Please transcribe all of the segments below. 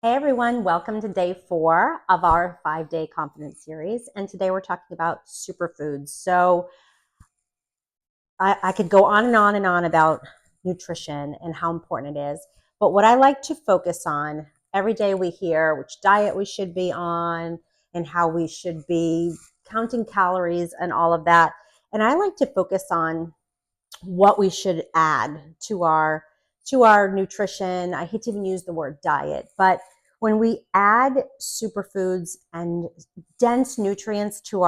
Hey everyone, welcome to day 4 of our 5-day confidence series. And today we're talking about superfoods. So I could go on and on and on about nutrition and how important it is. But what I like to focus on every day, we hear which diet we should be on and how we should be counting calories and all of that. And I like to focus on what we should add to our nutrition. I hate to even use the word diet, but when we add superfoods and dense nutrients to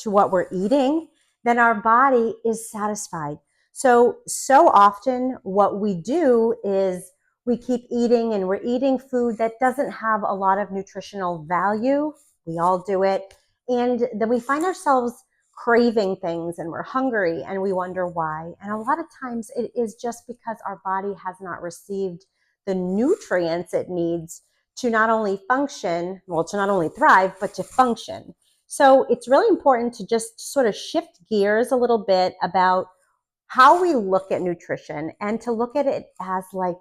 what we're eating, then our body is satisfied. So often what we do is we keep eating and we're eating food that doesn't have a lot of nutritional value. We all do it. And then we find ourselves craving things and we're hungry and we wonder why. And a lot of times it is just because our body has not received the nutrients it needs to not only function, well, to not only thrive, but to function. So it's really important to just sort of shift gears a little bit about how we look at nutrition and to look at it as like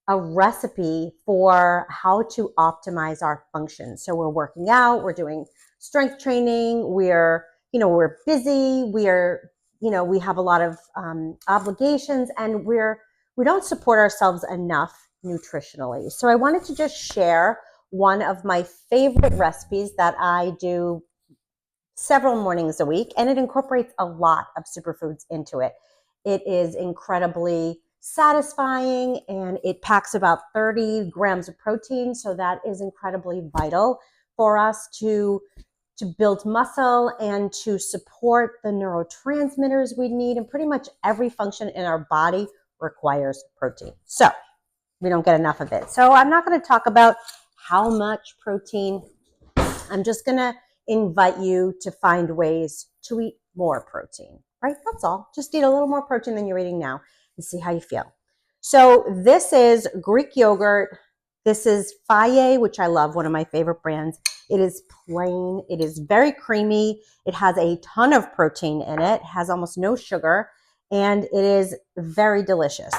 a recipe for how to optimize our function. So we're working out, we're doing strength training, we're busy, we have a lot of obligations, and we don't support ourselves enough nutritionally. So I wanted to just share one of my favorite recipes that I do several mornings a week, and it incorporates a lot of superfoods into it. It is incredibly satisfying, and it packs about 30 grams of protein, so that is incredibly vital for us to build muscle and to support the neurotransmitters we need, and pretty much every function in our body requires protein. So we don't get enough of it. So I'm not going to talk about how much protein. I'm just going to invite you to find ways to eat more protein, right? That's all. Just eat a little more protein than you're eating now and see how you feel. So this is Greek yogurt. This is Faye, which I love, one of my favorite brands. It is plain. It is very creamy. It has a ton of protein in it. It has almost no sugar, and it is very delicious.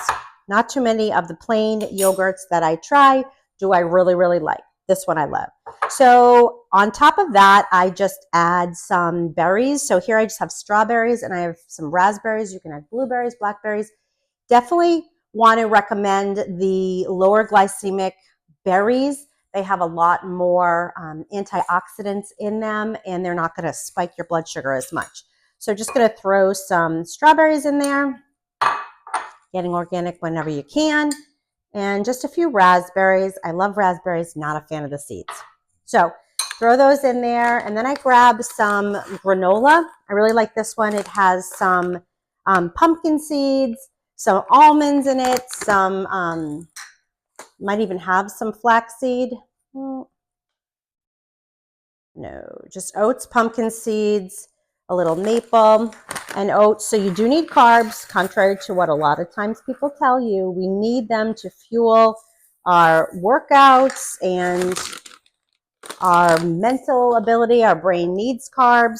Not too many of the plain yogurts that I try do I really, really like. This one I love. So on top of that, I just add some berries. So here I just have strawberries and I have some raspberries. You can add blueberries, blackberries. Definitely want to recommend the lower glycemic berries. They have a lot more antioxidants in them, and they're not going to spike your blood sugar as much. So just going to throw some strawberries in there, getting organic whenever you can, and just a few raspberries. I love raspberries, not a fan of the seeds. So throw those in there, and then I grab some granola. I really like this one. It has some pumpkin seeds, some almonds in it, some might even have some flaxseed. No, just oats, pumpkin seeds, a little maple, and oats. So you do need carbs, contrary to what a lot of times people tell you. We need them to fuel our workouts and our mental ability. Our brain needs carbs.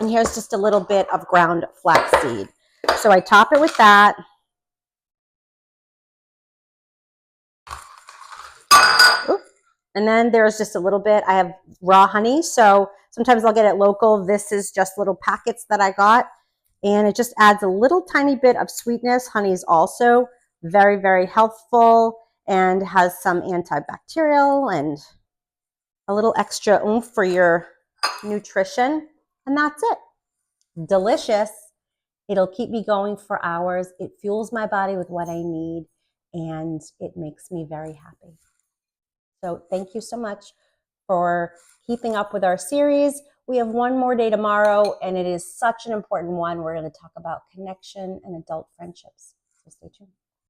And here's just a little bit of ground flaxseed. So I top it with that. Ooh. And then there's just a little bit. I have raw honey. So sometimes I'll get it local. This is just little packets that I got. And it just adds a little tiny bit of sweetness. Honey is also very, very healthful and has some antibacterial and a little extra oomph for your nutrition. And that's it. Delicious. It'll keep me going for hours. It fuels my body with what I need, and it makes me very happy. So thank you so much for keeping up with our series. We have one more day tomorrow, and it is such an important one. We're going to talk about connection and adult friendships. So stay tuned.